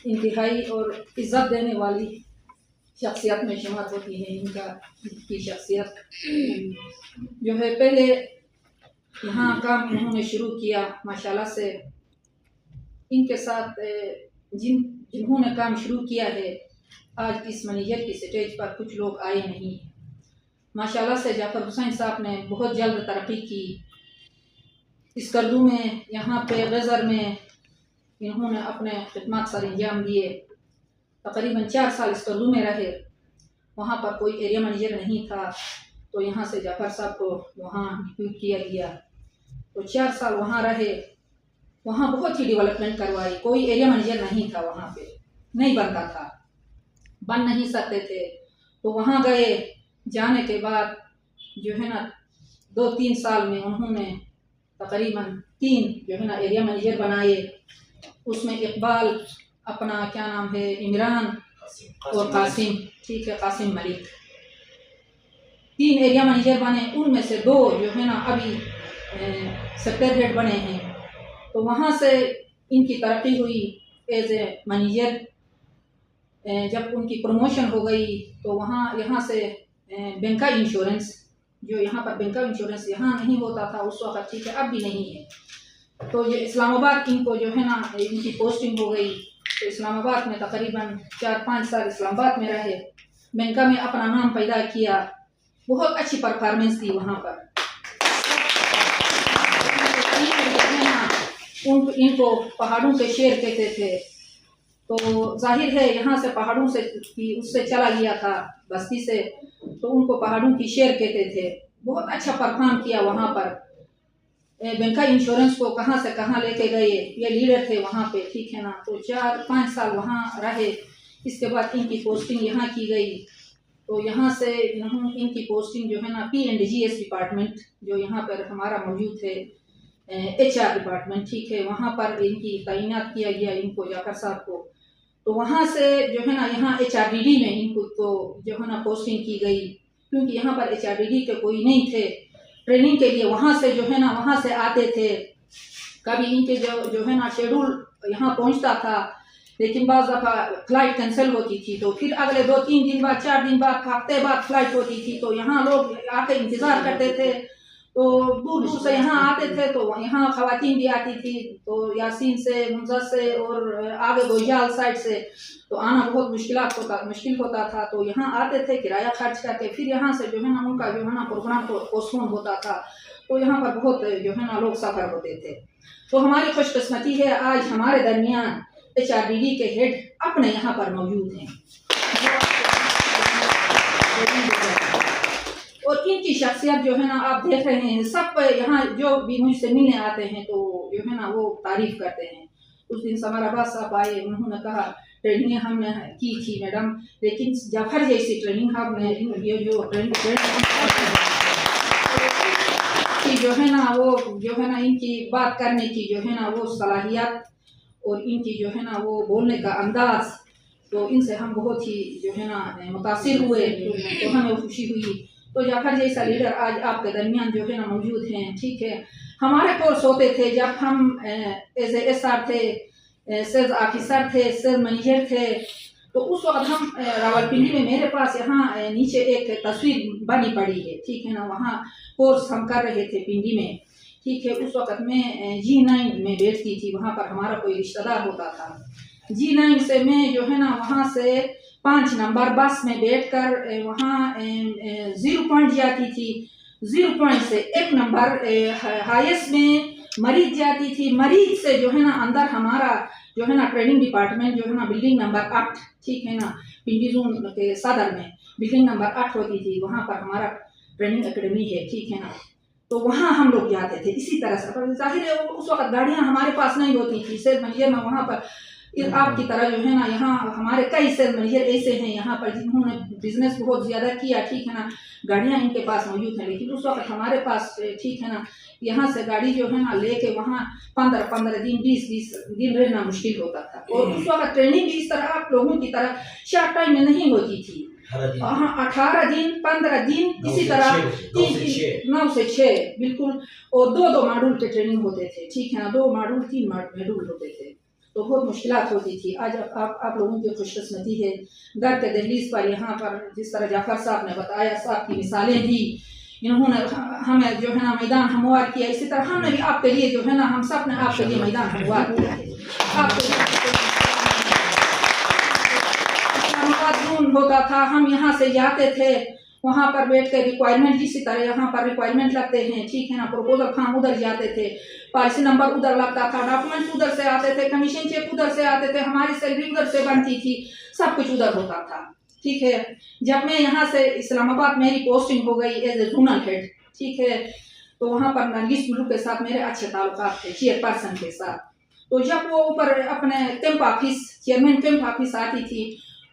इंतहाई और इज़्ज़त देने वाली शख्सियत में शुमार होती है। इनका की शख्सियत जो है, पहले यहाँ काम इन्होंने शुरू किया माशाल्लाह से। इनके साथ जिन्होंने काम शुरू किया है, आज इस मैनेजर की स्टेज पर कुछ लोग आए नहीं। माशाल्लाह से जाफर हुसैन साहब ने बहुत जल्द तरक्की की। इस कर्दू में, यहाँ पे गज़र में इन्होंने अपने खिदमत सर अंजाम दिए। तकरीबन 4 साल इस कर्दू में रहे। वहाँ पर कोई एरिया मैनेजर नहीं था, तो यहाँ से जाफर साहब को वहाँ डिप्यूट किया गया। तो 4 साल वहाँ रहे। वहाँ बहुत ही डेवलपमेंट करवाई। कोई एरिया मैनेजर नहीं था वहाँ पे, नहीं बनता था, बन नहीं सकते थे। तो वहाँ गए। जाने के बाद जो है ना 2-3 साल में उन्होंने तकरीबन 3 जो है ना एरिया मैनेजर बनाए। उसमें इकबाल, अपना क्या नाम है, इमरान और कासिम, ठीक है, कासिम मलिक, 3 एरिया मैनेजर बने। उनमें से 2 जो है ना अभी सेक्टर हेड बने हैं। तो वहाँ से इनकी तरक्की हुई एज ए मैनेजर। जब उनकी प्रमोशन हो गई तो यहाँ से बैंका इंश्योरेंस, जो यहाँ पर बैंका इंश्योरेंस यहाँ नहीं होता था उस वक्त, ठीक है, अब भी नहीं है। तो ये इस्लामाबाद इनको जो है ना इनकी पोस्टिंग हो गई। तो इस्लामाबाद में तकरीबन 4-5 साल इस्लामाबाद में रहे। बैंका में अपना नाम पैदा किया। बहुत अच्छी परफॉर्मेंस थी वहाँ पर। इनको पहाड़ों के शेर कहते थे। तो जाहिर है यहाँ से पहाड़ों से उससे चला गया था, बस्ती से, तो उनको पहाड़ों की शेर कहते थे। बहुत अच्छा परफॉर्म किया वहाँ पर। बैंका इंश्योरेंस को कहाँ से कहाँ लेके गए, ये लीडर थे वहाँ पे, ठीक है ना। तो 4-5 साल वहाँ रहे। इसके बाद इनकी पोस्टिंग यहाँ की गई। तो यहाँ से इनकी पोस्टिंग जो है ना P&GS डिपार्टमेंट, जो यहाँ पर हमारा मौजूद है, HR डिपार्टमेंट, ठीक है, वहाँ पर इनकी तैनात किया गया इनको, जाफर साहब को। तो वहाँ से जो है ना यहाँ HRDD में इनको तो जो है ना पोस्टिंग की गई, क्योंकि यहाँ पर HRDD के कोई नहीं थे ट्रेनिंग के लिए। वहाँ से जो है ना वहाँ से आते थे। कभी इनके जो है ना शेड्यूल यहाँ पहुँचता था, लेकिन बाज़ दफ़ा फ्लाइट कैंसिल होती थी। तो फिर अगले 2-3 दिन बाद, 4 दिन बाद, हफ्ते बाद फ्लाइट होती थी। तो यहाँ लोग आके इंतज़ार करते थे। तो दूर दूर से यहाँ आते थे। तो यहाँ खवातीन भी आती थी, तो यासीन से, मुंजा से और आगे गोजाल साइड से, तो आना बहुत मुश्किल होता था। तो यहाँ आते थे किराया खर्च करके। फिर यहाँ से जो है ना उनका जो है ना प्रोग्राम पोस्टपोन होता था। तो यहाँ पर बहुत जो है ना लोग सफ़र होते थे। तो हमारी खुशकिस्मती है आज हमारे दरमियान HRDD के हेड अपने यहाँ पर मौजूद हैं। और इनकी शख्सियत जो है ना आप देख रहे हैं, सब यहाँ जो भी मुझसे मिलने आते हैं तो जो है ना वो तारीफ करते हैं। उस दिन समाराबाद साहब आए, उन्होंने कहा ट्रेनिंग हमने की थी मैडम, लेकिन जाफर जैसी ट्रेनिंग हमने ये जो ट्रेनिंग की जो है ना वो जो है ना इनकी बात करने की जो है ना वो सलाहियत और इनकी जो है ना वो बोलने का अंदाज, तो इनसे हम बहुत ही जो है ना मुतासिर हुए। तो हमें खुशी हुई। तो जाफर जैसा लीडर आज आपके दरमियान जो है ना मौजूद हैं, ठीक है। हमारे कोर्स होते थे जब हम एज ए SR थे, सेल्स ऑफिसर थे, सेल्स मैनेजर थे। तो उस वक्त हम रावलपिंडी में, मेरे पास यहाँ नीचे एक तस्वीर बनी पड़ी है, ठीक है ना, वहाँ कोर्स हम कर रहे थे पिंडी में, ठीक है। उस वक्त मैं G9 में बैठती थी। वहाँ पर हमारा कोई रिश्तेदार होता था। G9 से मैं जो है ना वहाँ से 5 नंबर बस में बैठकर वहाँ 0 पॉइंट जाती थी। 0 पॉइंट से 1 नंबर हाईएस्ट में मरीज जाती थी। मरीज से जो है ना अंदर हमारा जो है ना ट्रेनिंग डिपार्टमेंट जो है ना बिल्डिंग नंबर 8, ठीक है ना, पिंडी जोन के सदर में बिल्डिंग नंबर 8 होती थी। वहाँ पर हमारा ट्रेनिंग एकेडमी है, ठीक है ना। तो वहाँ हम लोग जाते थे इसी तरह से। पर जाहिर है उस वक्त गाड़ियाँ हमारे पास नहीं होती थी। सेल्स मैनेजर में वहाँ पर आपकी तरह जो है ना यहाँ हमारे कई सेल्स मैनेजर ऐसे हैं यहाँ पर जिन्होंने बिजनेस बहुत ज़्यादा किया, ठीक है ना, गाड़ियाँ इनके पास मौजूद हैं। लेकिन उस वक्त हमारे पास, ठीक है ना, यहाँ से गाड़ी जो है ना लेके वहाँ 15-15 दिन, 20-20 दिन रहना मुश्किल होता था। और उस वक्त ट्रेनिंग भी इस तरह आप लोगों की तरह शॉर्ट टाइम में नहीं होती थी। हाँ, 18 दिन, 15 दिन, इसी तरह 9 से 6 बिल्कुल। और 2-2 मॉड्यूल के ट्रेनिंग होते थे, ठीक है ना, 2 मॉड्यूल 3 मॉड्यूल होते थे। तो बहुत मुश्किलात होती थी। आज आप लोगों की खुशकिस्मती है, घर के दहलीज पर यहाँ पर जिस तरह जाफर साहब ने बताया, साहब की मिसालें दी, इन्होंने हमें जो है ना मैदान हमवार किया, इसी तरह हमने भी आपके लिए जो है ना, हम सब ने आपके लिए मैदान हमवार किया है। इस्लामाबाद होता था, हम यहाँ से जाते थे, वहाँ पर बैठ कर रिक्वायरमेंट, जिसी तरह यहाँ पर रिक्वायरमेंट लगते हैं, ठीक है ना, प्रपोजल फॉर्म उधर जाते थे, पॉलिसी नंबर उधर लगता था, डॉक्यूमेंट्स उधर से आते थे, कमीशन चेक उधर से आते थे, हमारी सैलरी उधर से बनती थी, सब कुछ उधर होता था, ठीक है। जब मैं यहाँ से इस्लामाबाद मेरी पोस्टिंग हो गई एज ए जोनल हेड, ठीक है, तो वहाँ पर नरगिस बुल्लू के साथ मेरे अच्छे ताल्लुकात थे, चेयरपर्सन के साथ। तो जब वो ऊपर अपने camp office, chairman camp office आती थी,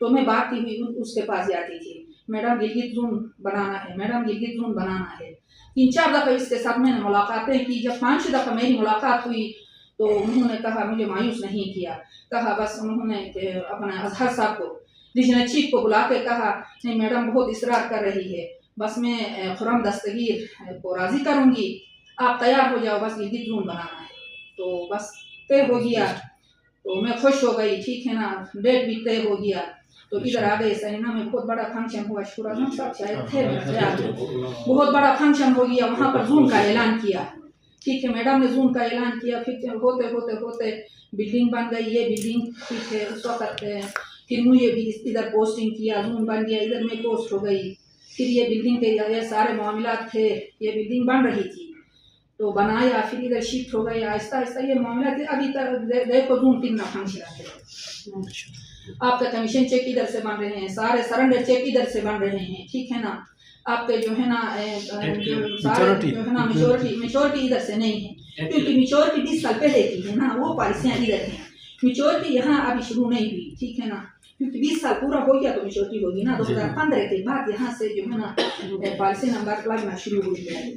तो मैं बात की हुई उसके पास जाती थी, मैडम गिलगित जोन बनाना है, मैडम गिलगित जोन बनाना है। 3-4 दफ़ा इसके साथ मैंने मुलाकातें की। जब 5 दफ़ा मेरी मुलाकात हुई तो उन्होंने कहा, मुझे मायूस नहीं किया, कहा बस उन्होंने अपना अजहर साहब को, रीजनल चीफ को बुला के कहा, नहीं मैडम बहुत इसरार कर रही है, बस मैं खुरम दस्तगीर को राज़ी करूँगी, आप तैयार हो जाओ, बस गिलगित जोन बनाना है। तो बस तय हो गया, तो मैं खुश हो गई, ठीक है ना, डेट भी तय हो गया। तो इधर आ गए, सरीना में बहुत बड़ा फंक्शन हुआ, शुक्र सब शायद थे, बहुत बड़ा फंक्शन हो गया, वहाँ पर जून का ऐलान किया, ठीक है, मैडम ने जून का ऐलान किया। फिर होते होते होते बिल्डिंग बन गई, ये बिल्डिंग, ठीक है, उस वक्त फिर मुझे भी इधर पोस्टिंग किया, जून बन गया, इधर मैं पोस्ट हो गई। फिर ये बिल्डिंग के ये सारे मामलात थे, ये बिल्डिंग बन रही थी तो बनाया, फिर इधर शिफ्ट हो गया, आहिस्ता आहिस्ता ये मामला थे। अभी तक देखो जून 3 फंक्शन है, आपका कमीशन चेक इधर से बन रहे हैं, सारे सरेंडर चेक इधर से बन रहे हैं, ठीक है ना, आपके जो है ना सारे जो है ना मेच्योरिटी इधर से नहीं है, क्योंकि मेच्योरिटी 20 साल पहले की है ना, वो पॉलिसियाँ इधर हैं, मेच्योरिटी यहाँ अभी शुरू नहीं हुई, ठीक है ना, क्योंकि 20 साल पूरा हो गया तो मेच्योरिटी होगी ना। 2015 के बाद यहाँ से जो है ना पॉलिसी नंबर लगना शुरू हो गया है।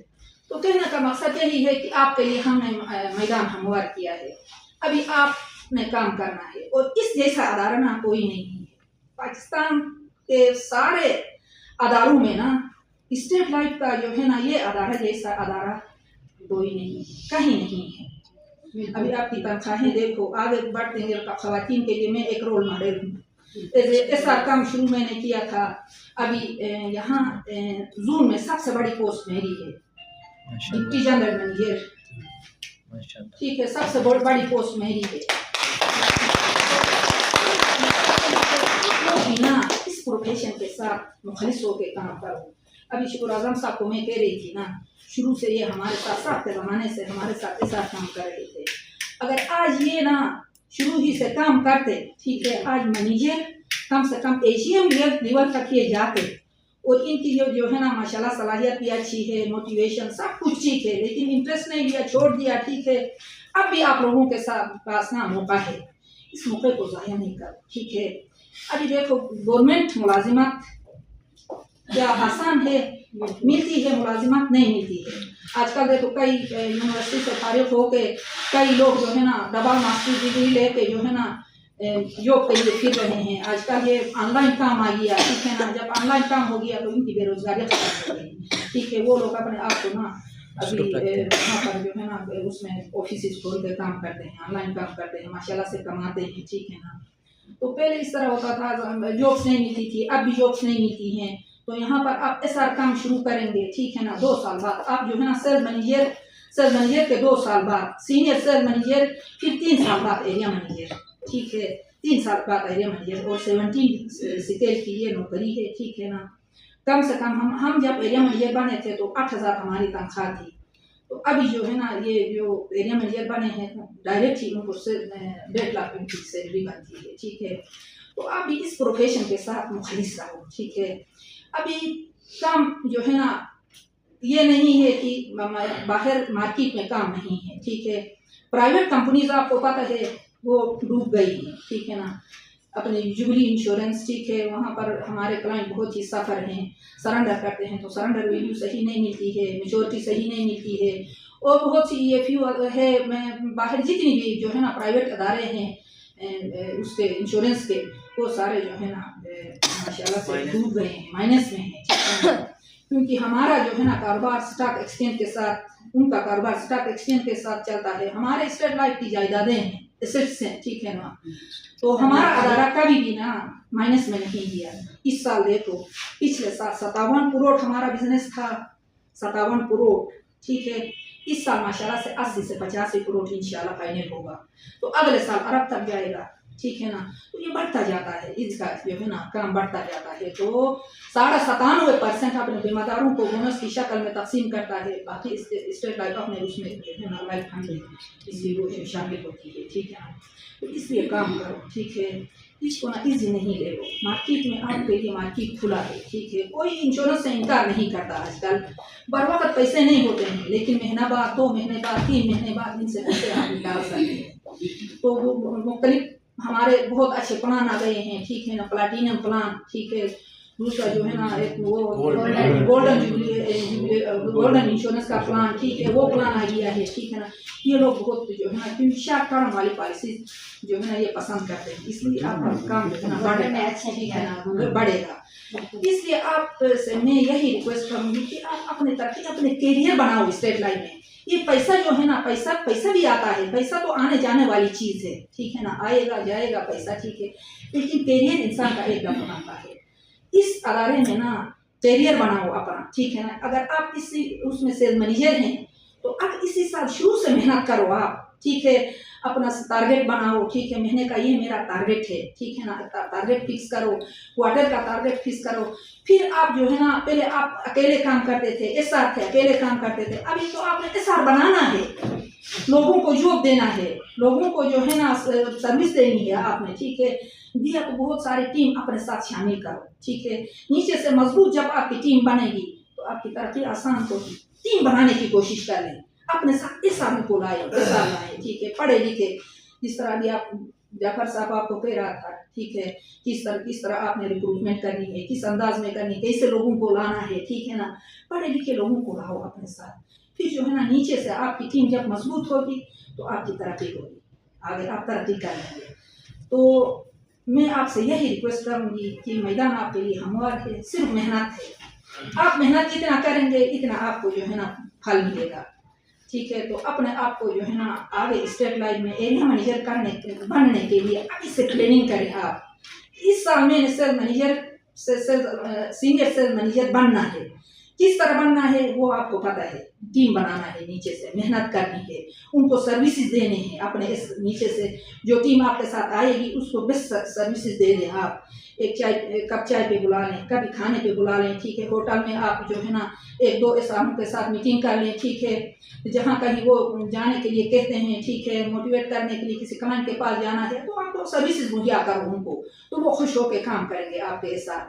तो कहने का मकसद यही है कि आपके लिए हमने मैदान हमवार किया है, अभी आपने काम करना है, और इस जैसा अदारा ना कोई नहीं है पाकिस्तान के सारे अदारों में ना, स्टेट लाइफ का जो है ना ये अदारा जैसा अदारा कोई नहीं, कहीं नहीं है। अभी आपकी तनख्वाहें देखो, आगे बढ़ते हैं, खवातीन के लिए मैं एक रोल मॉडल हूँ, ऐसा काम शुरू मैंने किया था। अभी यहाँ जून में सबसे बड़ी पोस्ट मेरी है, डिप्टी जनरल मैनेजर, ठीक है, सबसे बड़ी पोस्ट मेरी है। ना इस प्रोफेशन के साथ मुखलिस होकर काम करो। अभी शुक्र आजम साहब को मैं कह रही थी ना, शुरू से ये हमारे साथ के ज़माने से हमारे साथ ऐसा काम कर रहे थे, अगर आज ये ना शुरू ही से काम करते, ठीक है, आज मैनेजर कम से कम एशियन लेवल तक ये जाते, और इनकी जो है ना माशाल्लाह सलाहियत भी अच्छी है, मोटिवेशन सब कुछ ठीक है, लेकिन इंटरेस्ट नहीं लिया, छोड़ दिया, ठीक है। अब भी आप लोगों के साथ पास ना मौका है, इस मौके को ज़ाया नहीं करो, ठीक है। अभी देखो गवर्नमेंट मुलाजिमत क्या आसान है, मिलती है, मुलाजिमत नहीं मिलती है। आजकल देखो कई यूनिवर्सिटी से फारिग होके कई लोग जो है ना डबल मास्टर डिग्री लेके जो है ना जॉब के लिए फिर रहे हैं। आजकल ये ऑनलाइन काम आ गया, ठीक है ना, जब ऑनलाइन काम हो गया तो इनकी बेरोजगारी खत्म हो गई, ठीक है। वो लोग अपने आप को ना अभी वहाँ पर जो है ना उसमें ऑफिस खोल कर काम करते हैं, ऑनलाइन काम करते हैं, माशाल्लाह से कमाते हैं, ठीक है ना। तो पहले इस तरह होता था, जॉब्स नहीं मिलती थी, अब भी जॉब्स नहीं मिलती हैं। तो यहाँ पर आप एसआर काम शुरू करेंगे, ठीक है ना, 2 साल बाद आप जो है ना सेल मैनेजर के 2 साल बाद सीनियर सेल मैनेजर, फिर 3 साल बाद एरिया मैनेजर, ठीक है, 3 साल बाद एरिया मैनेजर, और 17 सिकेल की ये नौकरी है, ठीक है ना। कम से कम हम जब एरिया मैनेजर बने थे तो 8,000 हमारी तनख्वाह थी। तो अभी जो है ना ये जो एरिया मैनेजर बने हैं डायरेक्ट ही उनको 1.5 लाख उनकी सैलरी बनती है, ठीक है। तो अभी इस प्रोफेशन के साथ मुखलिस रहो, ठीक है। अभी काम जो है ना ये नहीं है कि बाहर मार्केट में काम नहीं है, ठीक है। प्राइवेट कंपनीज आपको पता है वो डूब गई है, ठीक है ना। अपने जुबली इंश्योरेंस, ठीक है, वहाँ पर हमारे क्लाइंट बहुत ही सफ़र हैं, सरेंडर करते हैं तो सरेंडर वैल्यू सही नहीं मिलती है, मेच्योरिटी सही नहीं मिलती है, और बहुत सी ये फ्यू है। मैं बाहर जितनी भी जो है ना प्राइवेट अदारे हैं उसके इंश्योरेंस के, वो सारे जो है ना माशाल्लाह से डूब गए हैं, माइनस में हैं, ठीक है। क्योंकि हमारा जो है ना कारोबार स्टॉक एक्सचेंज के साथ, उनका कारोबार स्टॉक एक्सचेंज के साथ चलता है। हमारे स्टेट लाइफ की जायदादें हैं, एसेट्स हैं, ठीक है ना। तो हमारा अदारा कभी भी ना माइनस में नहीं गया। इस साल देखो, पिछले साल 57 करोड़ हमारा बिजनेस था, 57 करोड़, ठीक है। इस साल माशाल्लाह से 80 से 85 करोड़ इंशाल्लाह फाइनल होगा। तो अगले साल अरब तक जाएगा, ठीक है ना। तो ये बढ़ता जाता है, इसका जो है ना काम बढ़ता जाता है। तो 97.5% अपने जिम्मेदारों को बोनस की शक्ल में तकसीम करता है। बाकी स्टेट लाइफ अपने उसमें जो है ना लाइफ फंड इसलिए वो शामिल होती है, ठीक है ना। तो इसलिए काम करो, ठीक है। इसको ना इजी नहीं ले लो। मार्केट में आपके लिए मार्केट खुला है, ठीक है। कोई इंश्योरेंस से इनकार नहीं करता आजकल। बर वक्त पैसे नहीं होते हैं, लेकिन महीना बाद, 2 महीने बाद, 3 महीने बाद इनसे पैसे आप निकाल सकते हैं। तो वो मुख्तलिफ हमारे बहुत अच्छे प्लान आ गए हैं, ठीक है ना। प्लाटिनम प्लान, ठीक है। दूसरा जो है ना एक वो गोल्डन इंश्योरेंस का प्लान, ठीक है, वो प्लान आ गया है, ठीक है ना। ये लोग बहुत जो है ना शॉर्ट टर्म वाली पॉलिसी जो है ना ये पसंद करते हैं, इसलिए आपका काम जो है ना बढ़ेगा, ठीक है ना, बढ़ेगा। इसलिए आप से मैं यही रिक्वेस्ट करूँगी कि आप अपने तरक्की अपने कैरियर बनाओ स्टेट लाइन में। ये पैसा जो है ना, पैसा भी आता है, पैसा तो आने जाने वाली चीज़ है, ठीक है ना, आएगा जाएगा पैसा, ठीक है। लेकिन कैरियर इंसान का एक दम बनता है। इस अदारे में ना कैरियर बनाओ अपना, ठीक है ना। अगर आप इसी उसमें सेल्स मैनेजर हैं तो अब इसी साल शुरू से मेहनत करो आप, ठीक है। अपना टारगेट बनाओ, ठीक है। महीने का ये मेरा टारगेट है, ठीक है ना। टारगेट फिक्स करो, क्वार्टर का टारगेट फिक्स करो। फिर आप जो है ना, पहले आप अकेले काम करते थे, एसआर थे, अकेले काम करते थे। अभी तो आपने एसआर बनाना है, लोगों को जॉब देना है, लोगों को जो है ना सर्विस देनी है आपने, ठीक है। दिया तो बहुत सारी टीम अपने साथ शामिल करो, ठीक है। नीचे से मजबूत जब आपकी टीम बनेगी तो आपकी तरक्की आसान होगी। टीम बनाने की कोशिश करें, अपने साथ इस आदमी को लाए, ठीक है। पढ़े लिखे, जिस तरह भी आप जाफर साहब आपको कह रहा था, ठीक है। किस तरह आपने रिक्रूटमेंट करनी है, किस अंदाज में करनी है, कैसे लोगों को लाना है, ठीक है ना। पढ़े लिखे लोगों को लाओ अपने साथ। फिर जो है ना नीचे से आपकी टीम जब मजबूत होगी तो आपकी तरक्की होगी, आगे आप तरक्की कर लेंगे। तो मैं आपसे यही रिक्वेस्ट करूंगी कि मैदान आपके लिए हमवार है, सिर्फ मेहनत है। आप मेहनत जितना करेंगे इतना आपको जो है ना फल मिलेगा, ठीक है। तो अपने आप को जो है ना आगे स्टेट लाइन में एरिया मैनेजर बनने के लिए अभी से प्लानिंग करें आप। इस साल में sales manager senior sales manager बनना है। किस तरह बनना है वो आपको पता है। टीम बनाना है, नीचे से मेहनत करनी है, उनको सर्विसेज देने हैं। अपने इस नीचे से जो टीम आपके साथ आएगी उसको बेस्ट सर्विसेज दे दें आप। एक कप चाय पे बुला लें, कभी खाने पे बुला लें, ठीक है। होटल में आप जो है ना 1-2 एसआरों के साथ मीटिंग कर लें, ठीक है। जहाँ कहीं वो जाने के लिए कहते हैं, ठीक है, मोटिवेट करने के लिए किसी क्लाइंट के पास जाना है तो आप सर्विसेज मुहैया करो उनको, तो वो खुश होकर काम करेंगे आपके साथ,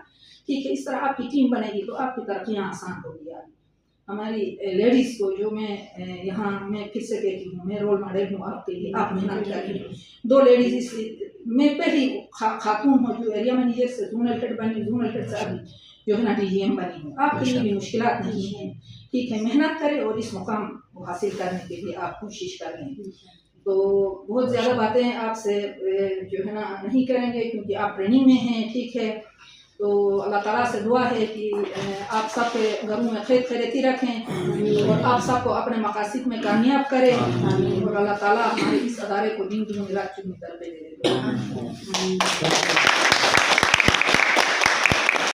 ठीक है। इस तरह आपकी टीम बनेगी तो आपकी तरक्कियाँ आसान होगी। हमारी लेडीज़ को जो मैं यहाँ मैं फिर से कहती हूँ, मैं रोल मॉडल हूँ आपके लिए, आप मेहनत करिए। 2 लेडीज़ इसलिए मैं पहली खातून हूँ जो एरिया मैनेजर से जोनल हेड बनी, जोनल हेड से अभी जो है ना DGM बनी हूँ। आपके लिए भी मुश्किलात नहीं है, ठीक है। मेहनत करें और इस मुकाम को हासिल करने के लिए आप कोशिश करें। तो बहुत ज़्यादा बातें आपसे जो है ना नहीं करेंगे क्योंकि आप ट्रेनिंग में हैं, ठीक है। तो अल्लाह ताला से दुआ है कि आप सबके घरों में खैर खैरियत रखें और आप सबको अपने मकासद में कामयाब करें और अल्लाह ताला हमारे इस अदारे को दिन दुनिया रात चुनी तरफ दे दे।